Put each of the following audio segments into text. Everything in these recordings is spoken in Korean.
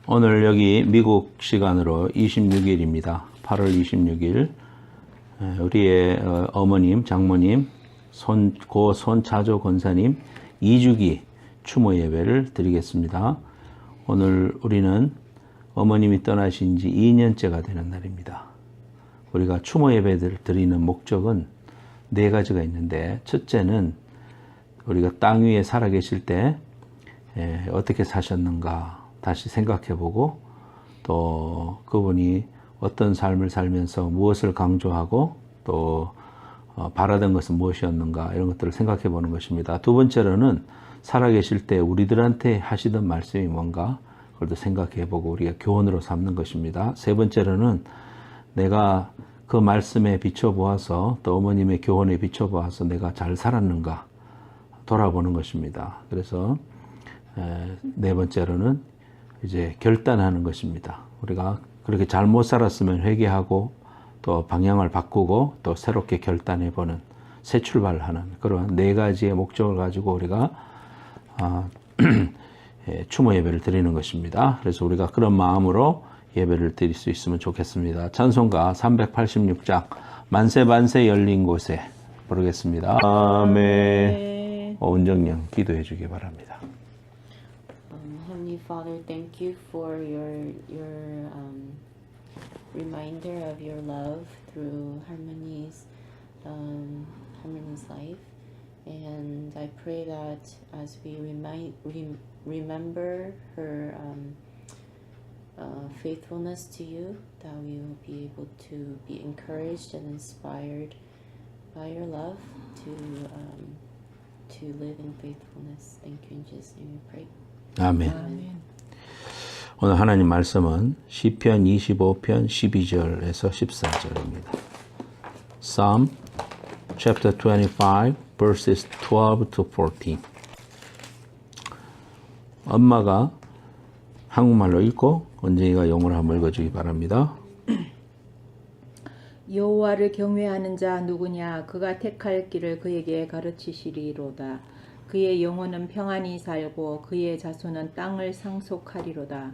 오늘 여기 미국 시간으로 26일입니다. 8월 26일 우리의 어머님, 장모님, 고 손차조 권사님 2주기 추모 예배를 드리겠습니다. 오늘 우리는 어머님이 떠나신 지 2년째가 되는 날입니다. 우리가 추모 예배를 드리는 목적은 4가지가 있는데, 첫째는 우리가 땅 위에 살아계실 때 어떻게 사셨는가 다시 생각해보고, 또 그분이 어떤 삶을 살면서 무엇을 강조하고 또 바라던 것은 무엇이었는가, 이런 것들을 생각해보는 것입니다. 두 번째로는 살아계실 때 우리들한테 하시던 말씀이 뭔가, 그걸 또 생각해보고 우리가 교훈으로 삼는 것입니다. 세 번째로는 내가 그 말씀에 비춰보아서, 또 어머님의 교훈에 비춰보아서 내가 잘 살았는가 돌아보는 것입니다. 그래서 네 번째로는 이제 결단하는 것입니다. 우리가 그렇게 잘못 살았으면 회개하고 또 방향을 바꾸고 또 새롭게 결단해보는, 새 출발하는 그러한 4가지의 목적을 가지고 우리가 추모 예배를 드리는 것입니다. 그래서 우리가 그런 마음으로 예배를 드릴 수 있으면 좋겠습니다. 찬송가 386장 만세 만세 열린 곳에 부르겠습니다. 아멘. 온정령 기도해 주기 바랍니다. Heavenly Father, thank you for your reminder of your love through Harmony's life, and I pray that as we remember her faithfulness to you, that we will be able to be encouraged and inspired by your love to live in faithfulness. Thank you, in Jesus' name we pray. 아멘. 오늘 하나님 말씀은 시편 25편 12절에서 14절입니다. Psalm chapter 25 verses 12 to 14. 엄마가 한국말로 읽고 원쟁이가 영어로 한번 읽어주기 바랍니다. 여호와를 경외하는 자 누구냐? 그가 택할 길을 그에게 가르치시리로다. 그의 영혼은 평안히 살고 그의 자손은 땅을 상속하리로다.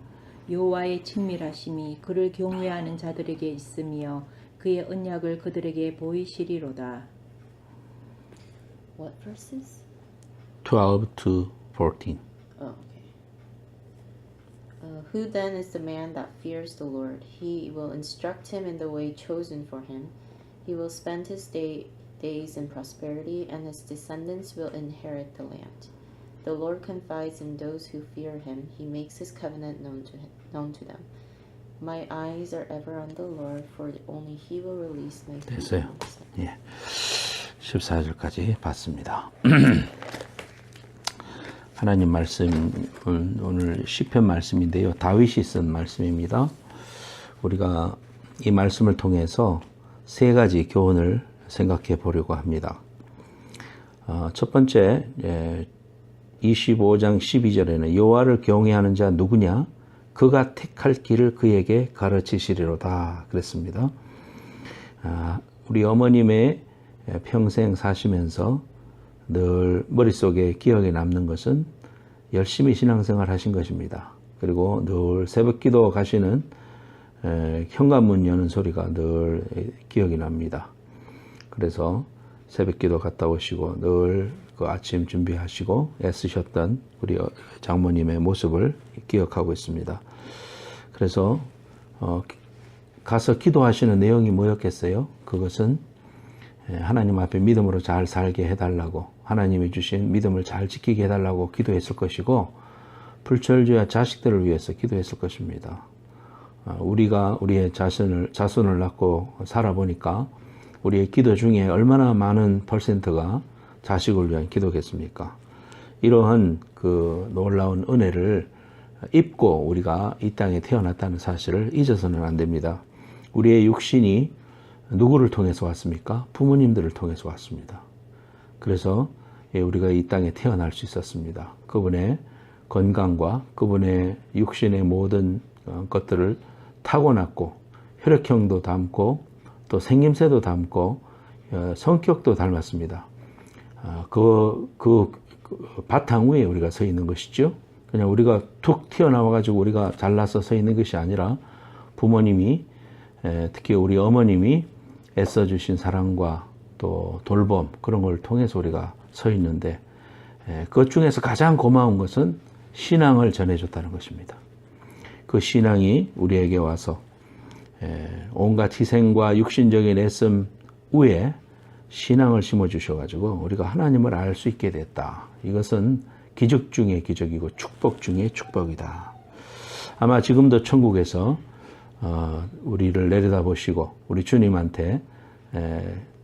여호와의 친밀하심이 그를 경외하는 자들에게 있으며 그의 언약을 그들에게 보이시리로다. What verses? 12 to 14. Oh, okay. Who then is the man that fears the Lord? He will instruct him in the way chosen for him. He will spend his days in prosperity, and his descendants will inherit the land. The Lord confides in those who fear him. He makes his covenant known to them. My eyes are ever on the Lord, for only he will release my feet. 됐어요. 예. 14절까지 봤습니다. 하나님 말씀은 오늘 시편 말씀인데요. 다윗이 쓴 말씀입니다. 우리가 이 말씀을 통해서 3가지 교훈을 생각해 보려고 합니다. 첫 번째, 25장 12절에는 여호와를 경외하는 자 누구냐? 그가 택할 길을 그에게 가르치시리로다 그랬습니다. 우리 어머님의 평생 사시면서 늘 머릿속에 기억에 남는 것은 열심히 신앙생활 하신 것입니다. 그리고 늘 새벽기도 가시는 현관문 여는 소리가 늘 기억이 납니다. 그래서 새벽기도 갔다 오시고 늘 그 아침 준비하시고 애쓰셨던 우리 장모님의 모습을 기억하고 있습니다. 그래서 가서 기도하시는 내용이 뭐였겠어요? 그것은 하나님 앞에 믿음으로 잘 살게 해달라고, 하나님이 주신 믿음을 잘 지키게 해달라고 기도했을 것이고, 불철주야 자식들을 위해서 기도했을 것입니다. 우리가 우리의 자손을 낳고 살아보니까 우리의 기도 중에 얼마나 많은 퍼센트가 자식을 위한 기도겠습니까? 이러한 그 놀라운 은혜를 입고 우리가 이 땅에 태어났다는 사실을 잊어서는 안 됩니다. 우리의 육신이 누구를 통해서 왔습니까? 부모님들을 통해서 왔습니다. 그래서 우리가 이 땅에 태어날 수 있었습니다. 그분의 건강과 그분의 육신의 모든 것들을 타고났고, 혈액형도 닮고 또 생김새도 닮고 성격도 닮았습니다. 그 바탕 위에 우리가 서 있는 것이죠. 그냥 우리가 툭 튀어나와가지고 우리가 잘나서 서 있는 것이 아니라 부모님이 특히 우리 어머님이 애써주신 사랑과 또 돌봄 그런 걸 통해서 우리가 서 있는데 그것 중에서 가장 고마운 것은 신앙을 전해줬다는 것입니다. 그 신앙이 우리에게 와서 온갖 희생과 육신적인 애씀 후에 신앙을 심어주셔가지고 우리가 하나님을 알 수 있게 됐다. 이것은 기적 중의 기적이고 축복 중의 축복이다. 아마 지금도 천국에서 우리를 내려다보시고 우리 주님한테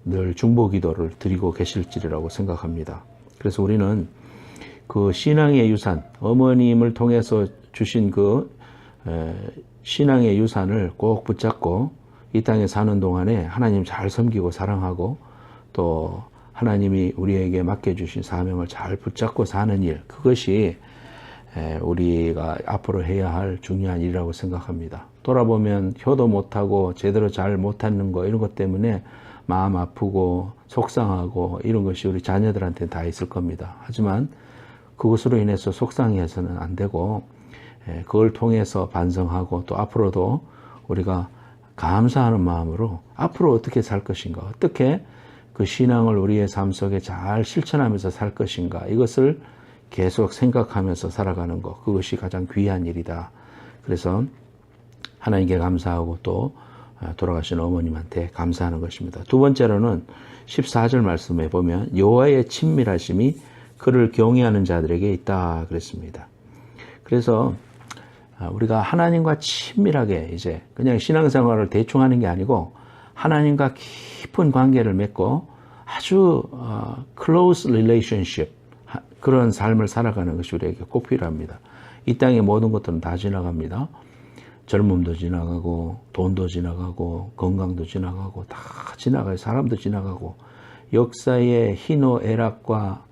늘 중보기도를 드리고 계실지라고 생각합니다. 그래서 우리는 그 신앙의 유산, 어머님을 통해서 주신 그 신앙의 유산을 꼭 붙잡고 이 땅에 사는 동안에 하나님 잘 섬기고 사랑하고 또 하나님이 우리에게 맡겨주신 사명을 잘 붙잡고 사는 일, 그것이 우리가 앞으로 해야 할 중요한 일이라고 생각합니다. 돌아보면 효도 못하고 제대로 잘 못하는 거 이런 것 때문에 마음 아프고 속상하고 이런 것이 우리 자녀들한테 다 있을 겁니다. 하지만 그것으로 인해서 속상해서는 안 되고 그걸 통해서 반성하고 또 앞으로도 우리가 감사하는 마음으로 앞으로 어떻게 살 것인가, 어떻게 그 신앙을 우리의 삶 속에 잘 실천하면서 살 것인가, 이것을 계속 생각하면서 살아가는 것, 그것이 가장 귀한 일이다. 그래서 하나님께 감사하고 또 돌아가신 어머님한테 감사하는 것입니다. 두 번째로는 14절 말씀에 보면 여호와의 친밀하심이 그를 경외하는 자들에게 있다 그랬습니다. 그래서 우리가 하나님과 친밀하게 이제 그냥 신앙생활을 대충 하는 게 아니고 하나님과 깊은 관계를 맺고 아주 close relationship, 그런 삶을 살아가는 것이 우리에게 꼭 필요합니다. 이 땅의 모든 것들은 다 지나갑니다. 젊음도 지나가고 돈도 지나가고 건강도 지나가고 다 지나가요. 사람도 지나가고 역사의 희노애락과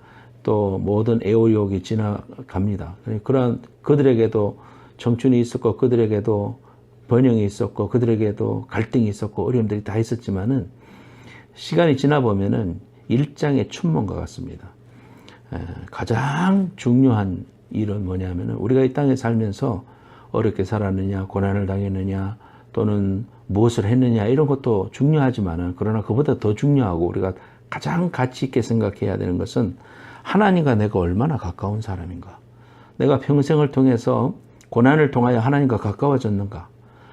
또 모든 애호욕이 지나갑니다. 그런 그들에게도 청춘이 있었고 그들에게도 번영이 있었고 그들에게도 갈등이 있었고 어려움들이 다 있었지만은 시간이 지나 보면은 일장의 춘몽과 같습니다. 가장 중요한 일은 뭐냐면은 우리가 이 땅에 살면서 어렵게 살았느냐, 고난을 당했느냐, 또는 무엇을 했느냐 이런 것도 중요하지만은 그러나 그보다 더 중요하고 우리가 가장 가치 있게 생각해야 되는 것은 하나님과 내가 얼마나 가까운 사람인가. 내가 평생을 통해서 고난을 통하여 하나님과 가까워졌는가.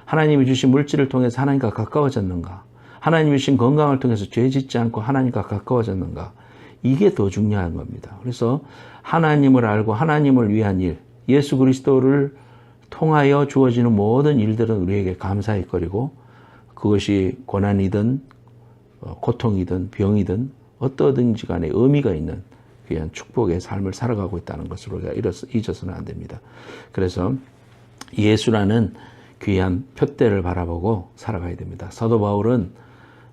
하나님이 주신 물질을 통해서 하나님과 가까워졌는가. 하나님이 주신 건강을 통해서 죄 짓지 않고 하나님과 가까워졌는가. 이게 더 중요한 겁니다. 그래서 하나님을 알고 하나님을 위한 일, 예수 그리스도를 통하여 주어지는 모든 일들은 우리에게 감사의 거리고 그것이 고난이든 고통이든 병이든 어떠든지 간에 의미가 있는 귀한 축복의 삶을 살아가고 있다는 것을 우리가 잊어서는 안 됩니다. 그래서 예수라는 귀한 표대를 바라보고 살아가야 됩니다. 사도 바울은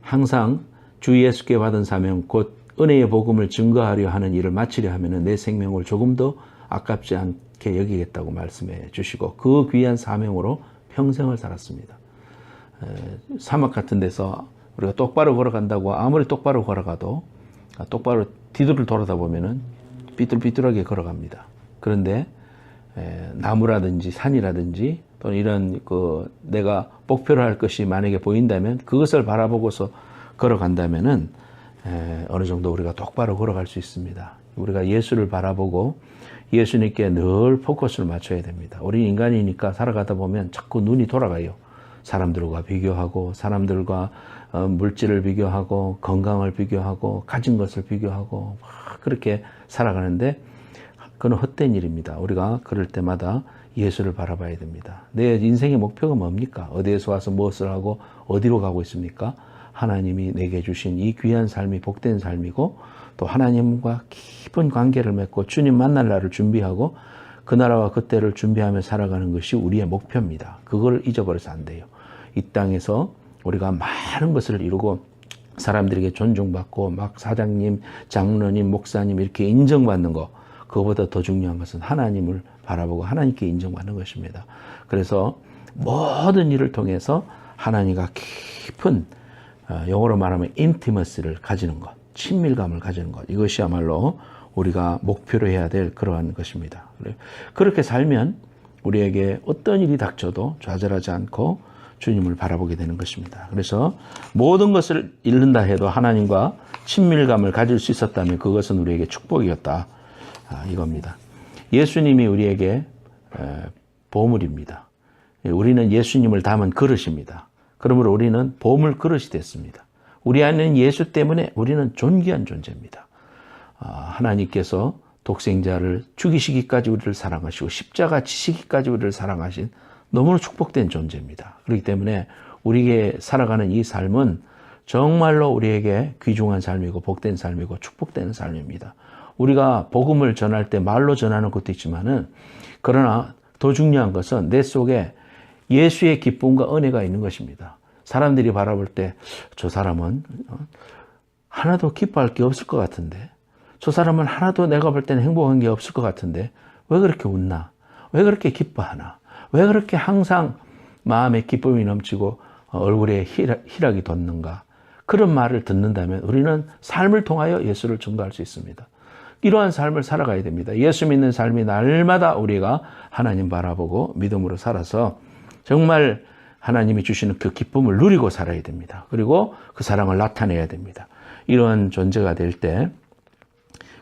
항상 주 예수께 받은 사명 곧 은혜의 복음을 증거하려 하는 일을 마치려 하면 내 생명을 조금 더 아깝지 않게 여기겠다고 말씀해 주시고 그 귀한 사명으로 평생을 살았습니다. 사막 같은 데서 우리가 똑바로 걸어간다고 아무리 똑바로 걸어가도 똑바로 뒤를 돌아다 보면은 삐뚤삐뚤하게 걸어갑니다. 그런데 나무라든지 산이라든지 또는 이런 내가 목표로 할 것이 만약에 보인다면 그것을 바라보고서 걸어간다면은 어느 정도 우리가 똑바로 걸어갈 수 있습니다. 우리가 예수를 바라보고 예수님께 늘 포커스를 맞춰야 됩니다. 우리 인간이니까 살아가다 보면 자꾸 눈이 돌아가요. 사람들과 비교하고 사람들과 물질을 비교하고 건강을 비교하고 가진 것을 비교하고 막 그렇게 살아가는데 그건 헛된 일입니다. 우리가 그럴 때마다 예수를 바라봐야 됩니다. 내 인생의 목표가 뭡니까? 어디에서 와서 무엇을 하고 어디로 가고 있습니까? 하나님이 내게 주신 이 귀한 삶이 복된 삶이고 또 하나님과 깊은 관계를 맺고 주님 만날 날을 준비하고 그 나라와 그 때를 준비하며 살아가는 것이 우리의 목표입니다. 그걸 잊어버려서 안 돼요. 이 땅에서 우리가 많은 것을 이루고 사람들에게 존중받고 막 사장님, 장로님, 목사님 이렇게 인정받는 거, 그거보다 더 중요한 것은 하나님을 바라보고 하나님께 인정받는 것입니다. 그래서 모든 일을 통해서 하나님과 깊은 영어로 말하면 intimacy를 가지는 것, 친밀감을 가지는 것, 이것이야말로 우리가 목표로 해야 될 그러한 것입니다. 그렇게 살면 우리에게 어떤 일이 닥쳐도 좌절하지 않고 주님을 바라보게 되는 것입니다. 그래서 모든 것을 잃는다 해도 하나님과 친밀감을 가질 수 있었다면 그것은 우리에게 축복이었다. 이겁니다. 예수님이 우리에게 보물입니다. 우리는 예수님을 담은 그릇입니다. 그러므로 우리는 보물 그릇이 됐습니다. 우리 안에는 예수 때문에 우리는 존귀한 존재입니다. 하나님께서 독생자를 죽이시기까지 우리를 사랑하시고 십자가 지시기까지 우리를 사랑하신 너무나 축복된 존재입니다. 그렇기 때문에 우리에게 살아가는 이 삶은 정말로 우리에게 귀중한 삶이고 복된 삶이고 축복되는 삶입니다. 우리가 복음을 전할 때 말로 전하는 것도 있지만은 그러나 더 중요한 것은 내 속에 예수의 기쁨과 은혜가 있는 것입니다. 사람들이 바라볼 때 저 사람은 하나도 기뻐할 게 없을 것 같은데, 저 사람은 하나도 내가 볼 때는 행복한 게 없을 것 같은데 왜 그렇게 웃나? 왜 그렇게 기뻐하나? 왜 그렇게 항상 마음에 기쁨이 넘치고 얼굴에 희락이 돋는가? 그런 말을 듣는다면 우리는 삶을 통하여 예수를 증거할 수 있습니다. 이러한 삶을 살아가야 됩니다. 예수 믿는 삶이 날마다 우리가 하나님 바라보고 믿음으로 살아서 정말 하나님이 주시는 그 기쁨을 누리고 살아야 됩니다. 그리고 그 사랑을 나타내야 됩니다. 이러한 존재가 될 때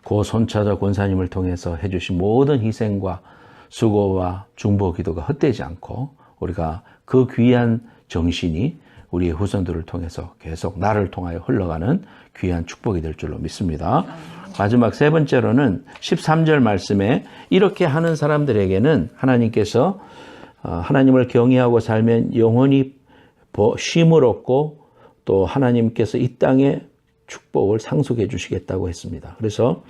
고 손차자 권사님을 통해서 해주신 모든 희생과 수고와 중보 기도가 헛되지 않고 우리가 그 귀한 정신이 우리의 후손들을 통해서 계속 나를 통하여 흘러가는 귀한 축복이 될 줄로 믿습니다. 마지막 세 번째로는 13절 말씀에 이렇게 하는 사람들에게는 하나님께서 하나님을 경외하고 살면 영원히 쉼을 얻고 또 하나님께서 이 땅에 축복을 상속해 주시겠다고 했습니다. 그래서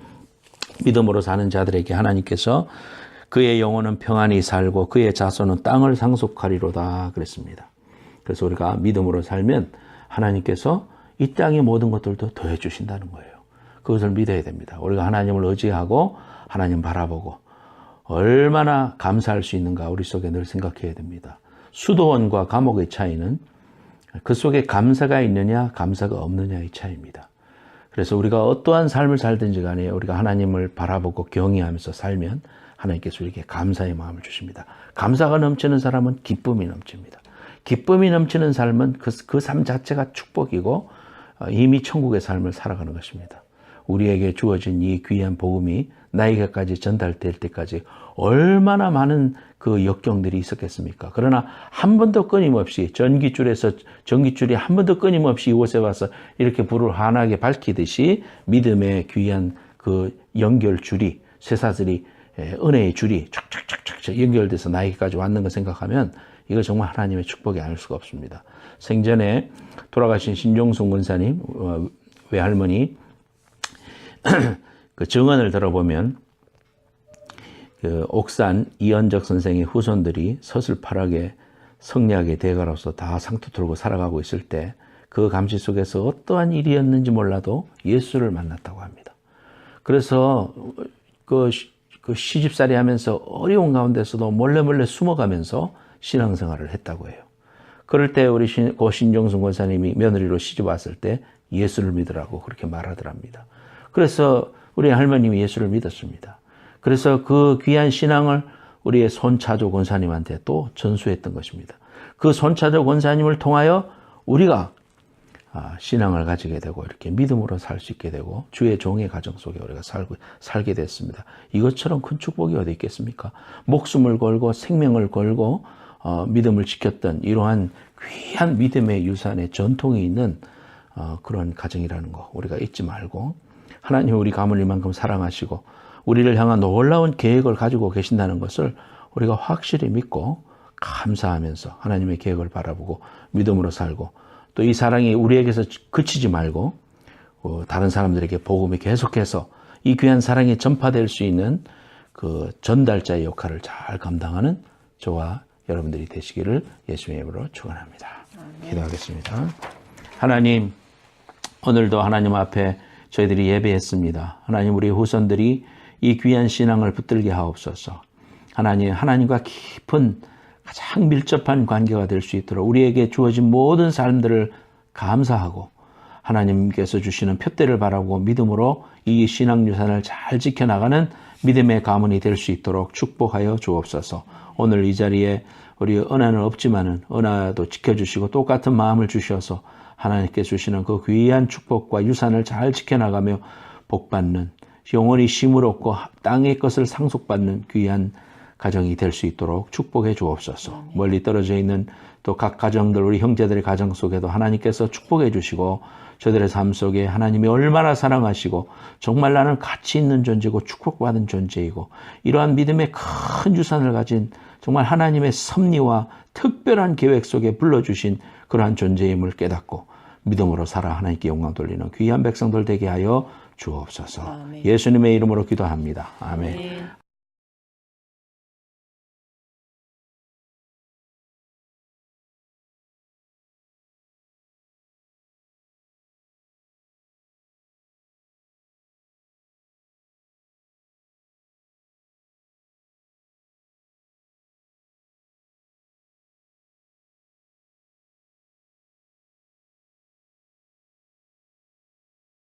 믿음으로 사는 자들에게 하나님께서 그의 영혼은 평안히 살고 그의 자손은 땅을 상속하리로다 그랬습니다. 그래서 우리가 믿음으로 살면 하나님께서 이 땅의 모든 것들도 더해 주신다는 거예요. 그것을 믿어야 됩니다. 우리가 하나님을 의지하고 하나님 바라보고 얼마나 감사할 수 있는가 우리 속에 늘 생각해야 됩니다. 수도원과 감옥의 차이는 그 속에 감사가 있느냐 감사가 없느냐의 차이입니다. 그래서 우리가 어떠한 삶을 살든지 간에 우리가 하나님을 바라보고 경외하면서 살면 하나님께서 우리에게 감사의 마음을 주십니다. 감사가 넘치는 사람은 기쁨이 넘칩니다. 기쁨이 넘치는 삶은 그 삶 자체가 축복이고 이미 천국의 삶을 살아가는 것입니다. 우리에게 주어진 이 귀한 복음이 나에게까지 전달될 때까지 얼마나 많은 그 역경들이 있었겠습니까? 그러나 한 번도 끊임없이 전기줄이 한 번도 끊임없이 이곳에 와서 이렇게 불을 환하게 밝히듯이 믿음의 귀한 그 연결줄이 쇠사슬이 은혜의 줄이 쫙쫙쫙쫙 연결돼서 나에게까지 왔는 걸 생각하면 이거 정말 하나님의 축복이 아닐 수가 없습니다. 생전에 돌아가신 신종순 권사님 외할머니 그 증언을 들어보면 그 옥산 이현적 선생의 후손들이 서슬파락의 성리학의 대가로서 다 상투 틀고 살아가고 있을 때 그 감시 속에서 어떠한 일이었는지 몰라도 예수를 만났다고 합니다. 그래서 그 시집살이 하면서 어려운 가운데서도 몰래 숨어가면서 신앙생활을 했다고 해요. 그럴 때 우리 고 신종순 권사님이 며느리로 시집 왔을 때 예수를 믿으라고 그렇게 말하더랍니다. 그래서 우리 할머님이 예수를 믿었습니다. 그래서 그 귀한 신앙을 우리의 손차조 권사님한테 또 전수했던 것입니다. 그 손차조 권사님을 통하여 우리가 신앙을 가지게 되고 이렇게 믿음으로 살 수 있게 되고 주의 종의 가정 속에 우리가 살게 됐습니다. 이것처럼 큰 축복이 어디 있겠습니까? 목숨을 걸고 생명을 걸고 믿음을 지켰던 이러한 귀한 믿음의 유산의 전통이 있는 그런 가정이라는 거 우리가 잊지 말고 하나님 우리 가문을 이만큼 사랑하시고 우리를 향한 놀라운 계획을 가지고 계신다는 것을 우리가 확실히 믿고 감사하면서 하나님의 계획을 바라보고 믿음으로 살고 또 이 사랑이 우리에게서 그치지 말고 다른 사람들에게 복음이 계속해서 이 귀한 사랑이 전파될 수 있는 그 전달자의 역할을 잘 감당하는 저와 여러분들이 되시기를 예수님의 이름으로 축원합니다. 기도하겠습니다. 하나님 오늘도 하나님 앞에 저희들이 예배했습니다. 하나님 우리 후손들이 이 귀한 신앙을 붙들게 하옵소서. 하나님과 깊은 가장 밀접한 관계가 될 수 있도록 우리에게 주어진 모든 삶들을 감사하고 하나님께서 주시는 표대를 바라고 믿음으로 이 신앙유산을 잘 지켜나가는 믿음의 가문이 될 수 있도록 축복하여 주옵소서. 오늘 이 자리에 우리 은혜는 없지만은 은혜도 지켜주시고 똑같은 마음을 주셔서 하나님께 주시는 그 귀한 축복과 유산을 잘 지켜나가며 복받는 영원히 쉼을 얻고 땅의 것을 상속받는 귀한 가정이 될 수 있도록 축복해 주옵소서. 멀리 떨어져 있는 또 각 가정들 우리 형제들의 가정 속에도 하나님께서 축복해 주시고 저들의 삶 속에 하나님이 얼마나 사랑하시고 정말 나는 가치 있는 존재고 축복받은 존재이고 이러한 믿음의 큰 유산을 가진 정말 하나님의 섭리와 특별한 계획 속에 불러주신 그러한 존재임을 깨닫고 믿음으로 살아 하나님께 영광 돌리는 귀한 백성들 되게 하여 주옵소서. 아멘. 예수님의 이름으로 기도합니다. 아멘. 아멘.